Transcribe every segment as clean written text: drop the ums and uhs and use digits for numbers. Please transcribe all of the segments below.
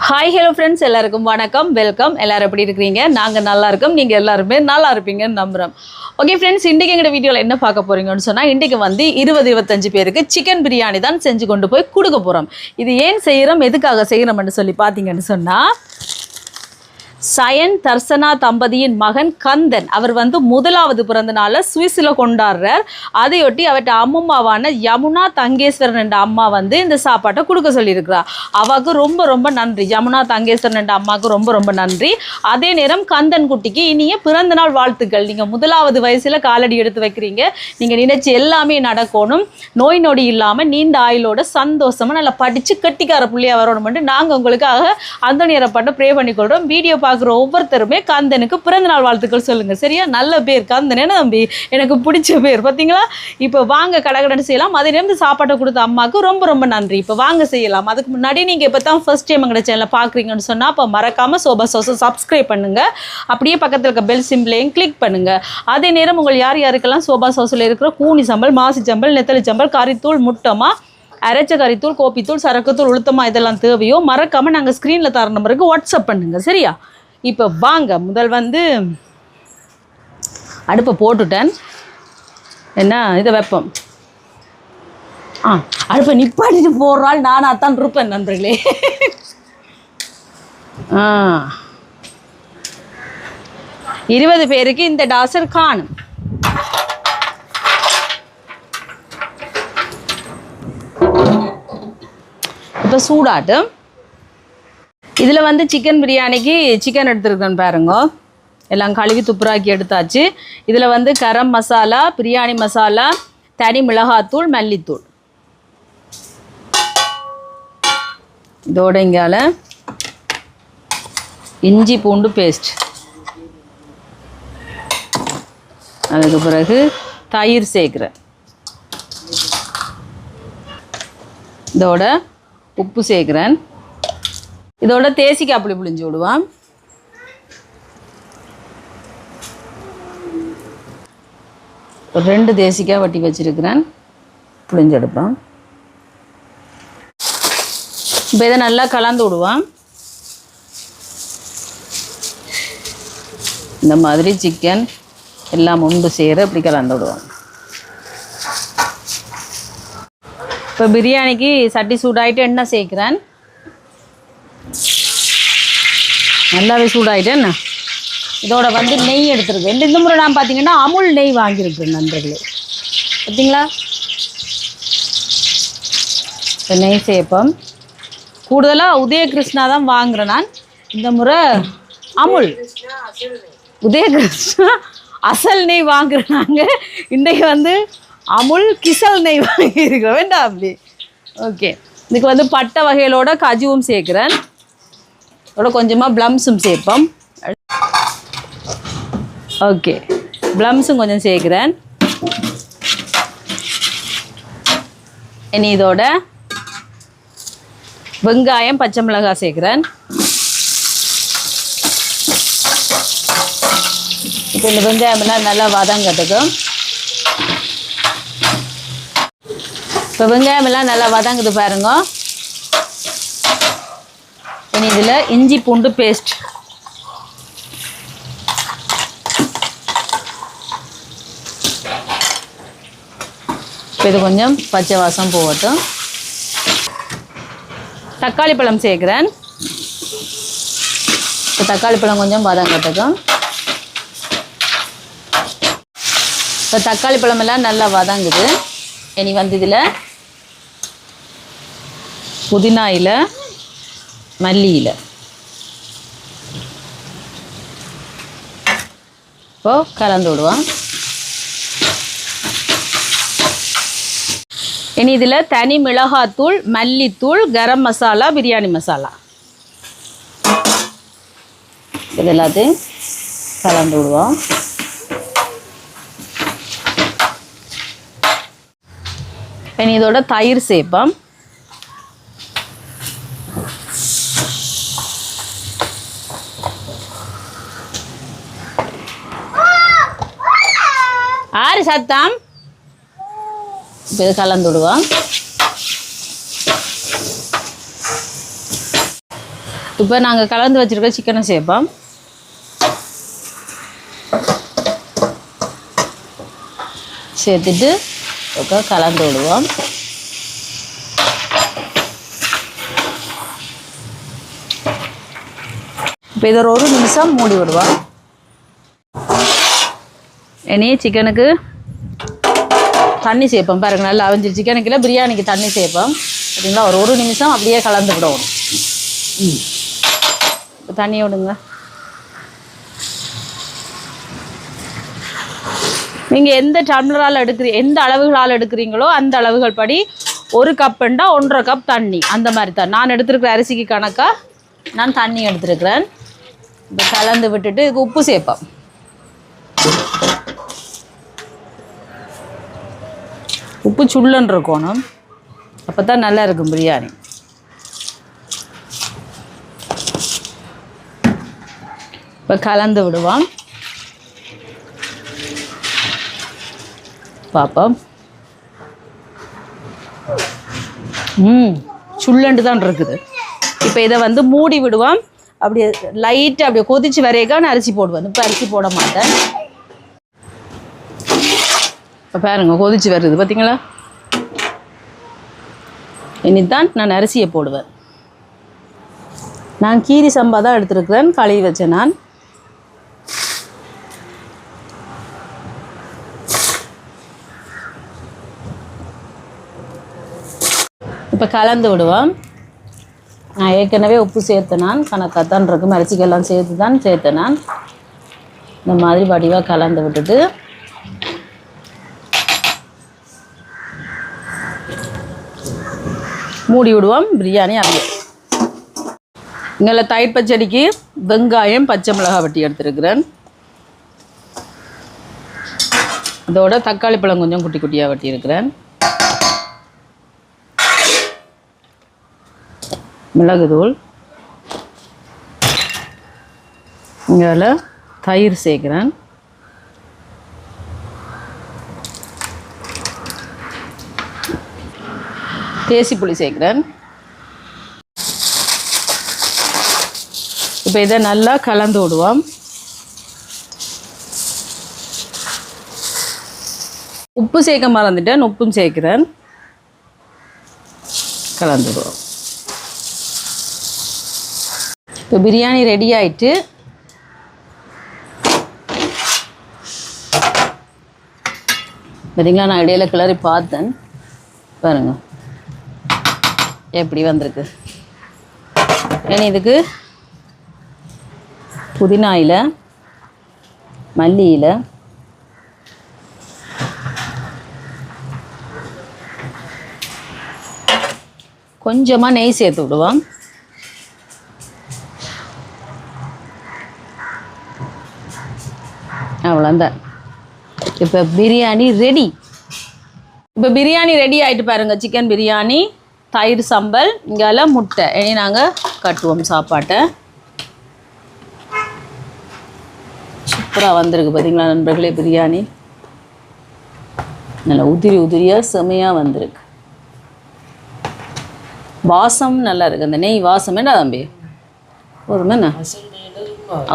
Hi hello friends, எல்லாருக்கும் வணக்கம், welcome. எல்லாரும் எப்படி இருக்கிறீங்க? நாங்கள் நல்லா இருக்கோம், நீங்கள் எல்லாருமே நல்லா இருப்பீங்கன்னு நம்புகிறோம். ஓகே ஃப்ரெண்ட்ஸ், இன்றைக்கி எங்கள் வீடியோவில் என்ன பார்க்க போகிறீங்கன்னு சொன்னால், இன்றைக்கி வந்து 20-25 பேருக்கு சிக்கன் பிரியாணி தான் செஞ்சு கொண்டு போய் கொடுக்க போகிறோம். இது ஏன் செய்கிறோம், எதுக்காக செய்கிறோம்னு சொல்லி பார்த்தீங்கன்னு சொன்னால், சயன் தர்சனா தம்பதியின் மகன் கந்தன் அவர் வந்து முதலாவது பிறந்த நாளை சுவிஸில் கொண்டாடுறார். அதையொட்டி அவர்கிட்ட அம்மாவான யமுனா தங்கேஸ்வரன் என்ற அம்மா வந்து இந்த சாப்பாட்டை கொடுக்க சொல்லியிருக்கிறார். அவருக்கு ரொம்ப ரொம்ப நன்றி. யமுனா தங்கேஸ்வரன் என்ற அம்மாவுக்கு ரொம்ப ரொம்ப நன்றி. அதே நேரம் கந்தன் குட்டிக்கு இனிய பிறந்த நாள் வாழ்த்துக்கள். நீங்கள் முதலாவது வயசில் காலடி எடுத்து வைக்கிறீங்க. நீங்கள் நினைச்சு எல்லாமே நடக்கணும், நோய் நொடி இல்லாமல் நீண்ட ஆயுளோட சந்தோஷமாக நல்லா படித்து கெட்டிக்கார புள்ளியாக வரணும்னு நாங்கள் உங்களுக்காக அந்த நேரம் பண்ண ப்ரே பண்ணிக்கொள்கிறோம். வீடியோ பார்க்குற ஒவ்வொருத்தருமே கந்தனுக்கு பிறந்தநாள் வாழ்த்துக்கள் சொல்லுங்கள், சரியா? நல்ல பேர் கந்தனே நம்பி, எனக்கு பிடிச்ச பேர் பார்த்தீங்களா? இப்போ வாங்க கடகடன்னு செய்யலாம். அதே நேரம் சாப்பாட்டை கொடுத்த அம்மாவுக்கு ரொம்ப ரொம்ப நன்றி. இப்போ வாங்க செய்யலாம். அதுக்கு முன்னாடி நீங்கள் இப்போ தான் ஃபர்ஸ்ட் டைம் எங்களோட சேனலை பார்க்குறீங்கன்னு சொன்னால், அப்போ மறக்காமல் சோபா சாஸை சப்ஸ்கிரைப் பண்ணுங்கள். அப்படியே பக்கத்தில் இருக்க பெல் சிம்பிளையும் கிளிக் பண்ணுங்கள். அதே நேரம் உங்கள் யாருக்கெல்லாம் சோபா சாஸில் இருக்கிற கூனி சம்பல், மாசி சம்பல், நெத்தலி சம்பல், கறித்தூள், முட்டமா, அரைச்ச கறித்தூள், கோப்பித்தூள், சரக்குத்தூள், உளுத்தமா இதெல்லாம் தேவையோ மறக்காமல் நாங்கள் ஸ்க்ரீனில் தர நம்பருக்கு வாட்ஸ்அப் பண்ணுங்கள், சரியா? இப்போ வாங்க, முதல் வந்து அடுப்பை போட்டுட்டேன். என்ன இதை வைப்போம். அடுப்பை நிப்பாட்டிட்டு போடுறாள் நானாக தான் இருப்பேன் நண்பர்களே. 20 பேருக்கு இந்த டாசர் காணும். இப்போ சூடாட்டும். இதில் வந்து சிக்கன் பிரியாணிக்கு சிக்கன் எடுத்துருக்கேன் பாருங்க. எல்லாம் கழுவி துப்புராக்கி எடுத்தாச்சு. இதில் வந்து கரம் மசாலா, பிரியாணி மசாலா, தனி மிளகாத்தூள், மல்லித்தூள், இதோட இங்கால இஞ்சி பூண்டு பேஸ்ட், அதுக்கு பிறகு தயிர் சேர்க்குறேன், இதோட உப்பு சேர்க்குறேன், இதோட தேசிக்காய் புளி புளிஞ்சு விடுவான். ஒரு 2 தேசிக்காய் வட்டி வச்சிருக்கிறேன், புளிஞ்செடுப்பேன். இப்போ இதை நல்லா கலந்து விடுவான். இந்த மாதிரி சிக்கன் எல்லாம் ஒன்று சேர இப்படி கலந்து விடுவான். இப்போ பிரியாணிக்கு சட்டி சூடாயிட்டு எண்ணெய் சேர்க்குறேன். நல்லாவே சூடாயிட்டு என்ன இதோட வந்து நெய் எடுத்துருக்கேன். இந்த முறை நான் பார்த்தீங்கன்னா அமுல் நெய் வாங்கியிருக்கேன் நண்பர்களே, பார்த்தீங்களா? இப்போ நெய் சேர்ப்போம். கூடுதலாக உதயகிருஷ்ணா தான் வாங்குகிறேன் நான். இந்த முறை அமுல் உதயகிருஷ்ணா அசல் நெய் வாங்குகிறேன். நாங்கள் இன்றைக்கு வந்து அமுல் கிசல் நெய் வாங்கியிருக்கிறோம். வேண்டாம் அப்படி. ஓகே, இதுக்கு வந்து பட்டை வகைகளோட கஜுவும் சேர்க்குறேன். அதோட கொஞ்சமாக ப்ளம்ஸும் சேர்ப்போம். ஓகே, ப்ளம்ஸும் கொஞ்சம் சேர்க்குறேன். இனி இதோட வெங்காயம், பச்சை மிளகாய் சேர்க்குறேன். இப்போ இந்த வெங்காயமெல்லாம் நல்லா வதங்கட்டுக்கும். இப்போ வெங்காயமெல்லாம் நல்லா வதங்குது பாருங்க. இனி இதில் இஞ்சி பூண்டு பேஸ்ட், இது கொஞ்சம் பச்சை வாசம் போகட்டும். தக்காளி பழம் சேர்க்குறேன். இப்போ தக்காளி பழம் கொஞ்சம் வதங்கட்டுக்கும். இப்போ தக்காளி பழம் எல்லாம் நல்லா வதங்குது. இனி வந்து இதில் புதினா இலை, மல்லி இலை, இப்போ கலந்து விடுவோம். இனி இதில் தனி மிளகாத்தூள், மல்லித்தூள், கரம் மசாலா, பிரியாணி மசாலா இது எல்லாத்தையும் கலந்து விடுவோம். இனி இதோட தயிர் சேர்ப்போம். ஆறு சத்தம். இப்போ இது கலந்து விடுவோம். இப்போ நாங்கள் கலந்து வச்சுருக்க சிக்கனை சேர்ப்போம். சேர்த்துட்டு கலந்து விடுவோம். இப்போ இதை ஒரு நிமிஷம் மூடி விடுவோம். இனி சிக்கனுக்கு தண்ணி சேர்ப்போம். பாருங்க, நல்லா அவிஞ்சி சிக்கனுக்குள்ள பிரியாணிக்கு தண்ணி சேர்ப்போம். பார்த்தீங்களா, ஒரு நிமிஷம் அப்படியே கலந்து விடணும். தண்ணி விடுங்க. நீங்கள் எந்த டம்ளரால் எந்த அளவுகளால் எடுக்கிறீங்களோ அந்த அளவுகள் படி 1 கப்புண்டா 1.5 கப் தண்ணி, அந்த மாதிரி தான். நான் எடுத்துருக்கிற அரிசிக்கு கணக்காக நான் தண்ணி எடுத்துருக்கிறேன். இப்போ கலந்து விட்டுட்டு இதுக்கு உப்பு சேர்ப்போம். உப்பு சுள்ளன்னு இருக்கணும், அப்போ தான் நல்லா இருக்கும் பிரியாணி. இப்போ கலந்து விடுவோம். பார்ப்போம். சுள்ளண்டு தான் இருக்குது. இப்போ இதை வந்து மூடி விடுவோம். அப்படியே லைட்டாக அப்படியே கொதிச்சு வரையக்கா நான் அரிசி போடுவேன். இப்போ அரிசி போட மாட்டேன். இப்போ பாருங்க, கொதிச்சு வருது பார்த்தீங்களா. இனிதான் நான் அரிசியை போடுவேன். நான் கீரி சம்பா தான் எடுத்துருக்கிறேன், கழுவி வச்சேன் நான். இப்போ கலந்து விடுவோம். நான் ஏற்கனவே உப்பு சேர்த்தேன், நான் கணக்காத்தான் இருக்கும், அரிசிக்கெல்லாம் சேர்த்தேன் நான். இந்த மாதிரி வடிவாக கலந்து விட்டுட்டு மூடி விடுவோம். பிரியாணி அப்படியே. இங்கே தயிர் பச்சடிக்கு வெங்காயம் பச்சை மிளகாய் வெட்டி எடுத்துருக்கிறேன். இதோட தக்காளி பழம் கொஞ்சம் குட்டி குட்டியாக வெட்டி இருக்கிறேன். மிளகுத்தூள், இங்கே தயிர் சேர்க்குறேன். தேசி புளி சேர்க்குறேன். இப்போ இதை நல்லா கலந்து விடுவோம். உப்பு சேர்க்க மறந்துட்டேன், உப்பும் சேர்க்குறேன். கலந்து விடுவோம். இப்போ பிரியாணி ரெடி ஆயிட்டு பார்த்தீங்களா, நான் இடையில கிளறி பார்த்தேன். பாருங்க எப்படி வந்திருக்கு. ஏன்னா இதுக்கு புதினா இலை, மல்லி இலை, கொஞ்சமாக நெய் சேர்த்து விடுவோம். அவ்வளோதான். இப்போ பிரியாணி ரெடி. இப்போ பிரியாணி ரெடி ஆகிட்டு பாருங்கள். சிக்கன் பிரியாணி, தயிர் சம்பல், இங்கெல்லாம் முட்டை. இனி நாங்கள் கட்டுவோம் சாப்பாட்டை. சூப்பராக வந்திருக்கு பார்த்தீங்களா நண்பர்களே. பிரியாணி நல்லா உதிரியாக செமையாக வந்திருக்கு. வாசம் நல்லா இருக்குது. அந்த நெய் வாசம் என்ன தம்பி ஒரு என்ன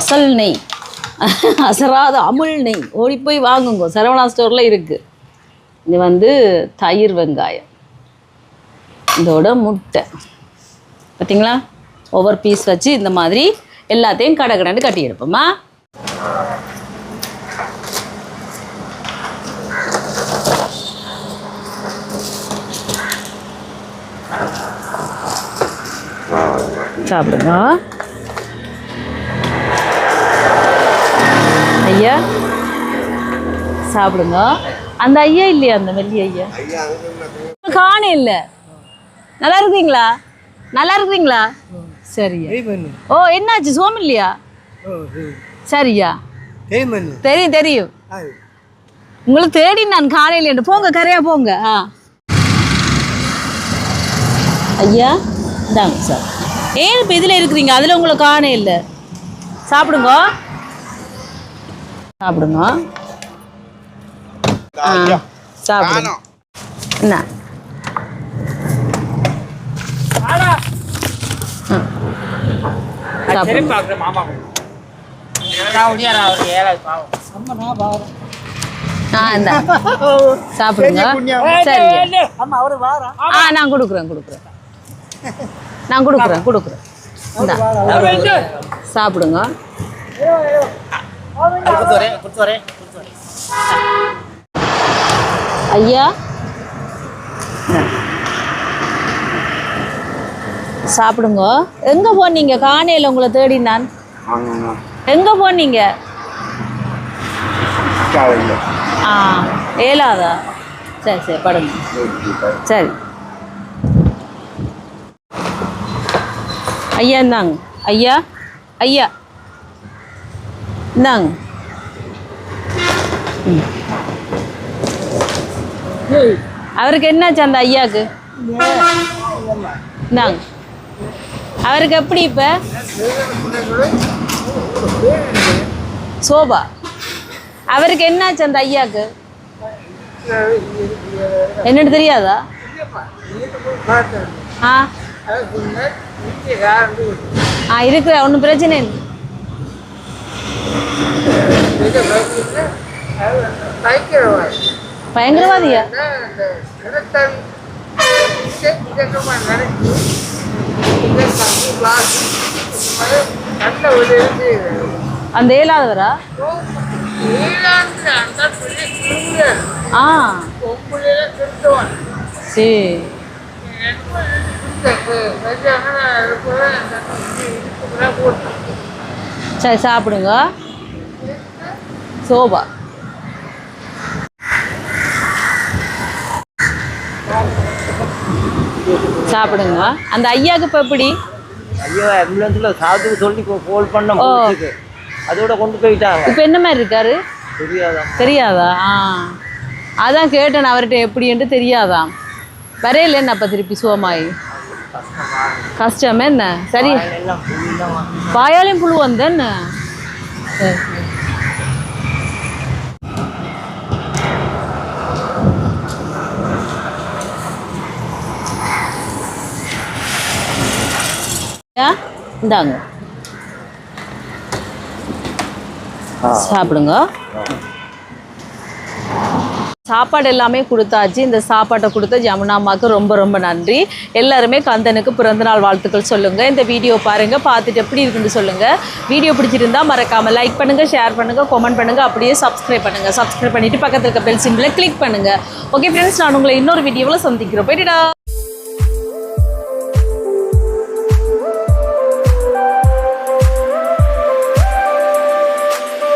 அசல் நெய், அசராத அமுல் நெய். ஓடி போய் வாங்குங்க, சரவணா ஸ்டோரில் இருக்குது. இது வந்து தயிர் வெங்காயம், இதோட முட்டை. பார்த்தீங்களா, ஒவ்வொரு பீஸ் வச்சு இந்த மாதிரி எல்லாத்தையும் கடகடன்னு கட்டி எடுப்போமா. சாப்பிடுங்க ஐயா, சாப்பிடுங்க. அந்த ஐயா இல்லையா, அந்த வெள்ளி ஐயா காண இல்லை. நல்லா இருக்கீங்களா? நல்லா இருக்கிறீங்களா? சரியா. ஓ, என்னாச்சு? சோம் இல்லையா? சரியா, தெரியும் தெரியும். உங்களுக்கு தேடி நான் காணையில் போங்க, கரையா போங்க. ஐயா இந்தாங்க சார். ஏன் இப்போ இதில் இருக்கிறீங்க, அதில் உங்களை காண இல்லை. சாப்பிடுங்க சாப்பிடுங்க. சாப்பிடுங்க. என்ன சாப்பிடுங்க. இந்த சாப்பிடுங்க. சரி நான் கொடுக்குறேன் இந்தா சாப்பிடுங்க. ஐயா சாப்பிடுங்க. எங்க போனீங்க? காணையில் உங்களை தேடி நான். எங்க போனீங்க? ஏலாதா? சரி படுங்க. சரி ஐயா இந்தாங்க. ஐயா இந்தாங்க. அவருக்கு என்னாச்சு அந்த ஐயாக்கு? இந்தாங்க. அவருக்கு எப்படி இப்ப சோபா? அவருக்கு என்னாச்சு அந்த ஐயாக்கு? என்னன்னு தெரியாதா? இருக்கிற ஒன்றும் பிரச்சனை இல்லை. பயங்கரவாதியா? அந்த ஏழாதவரா? சரி சரி சாப்பிடுங்க. சோபா சாப்பிடுங்க. அந்த ஐயாவுக்கு இப்போ எப்படி? ஐயோ ஆம்புலன்ஸ்ல சாப்பிட்டு சொல்லி கால் பண்ண அதோட கொண்டு போயிட்டாங்க. இப்போ என்ன மாதிரி இருக்காரு? தெரியாதா? அதான் கேட்டேன் அவர்கிட்ட எப்படின்ட்டு. தெரியாதா? வரையில என்ன அப்போ திருப்பி சோமாயி கஷ்டம் என்ன? சரி வாயாலையும் புழு வந்த என்ன? இந்தாங்க சாப்பிடுங்க. சாப்பாடு எல்லாமே கொடுத்தாச்சு. இந்த சாப்பாட்டை கொடுத்த ஜமுனா அம்மாவுக்கு ரொம்ப ரொம்ப நன்றி. எல்லாருமே கந்தனுக்கு பிறந்தநாள் வாழ்த்துக்கள் சொல்லுங்கள். இந்த வீடியோ பாருங்கள், பார்த்துட்டு எப்படி இருக்குன்னு சொல்லுங்கள். வீடியோ பிடிச்சிருந்தா மறக்காமல் லைக் பண்ணுங்கள், ஷேர் பண்ணுங்கள், கமெண்ட் பண்ணுங்கள், அப்படியே சப்ஸ்கிரைப் பண்ணுங்கள். சப்ஸ்கிரைப் பண்ணிவிட்டு பக்கத்தில் இருக்க பெல் சிம்பிளை கிளிக் பண்ணுங்கள். ஓகே ஃப்ரெண்ட்ஸ், நான் உங்களை இன்னொரு வீடியோவில் சந்திக்கிறோம். போய்ட்டுடா.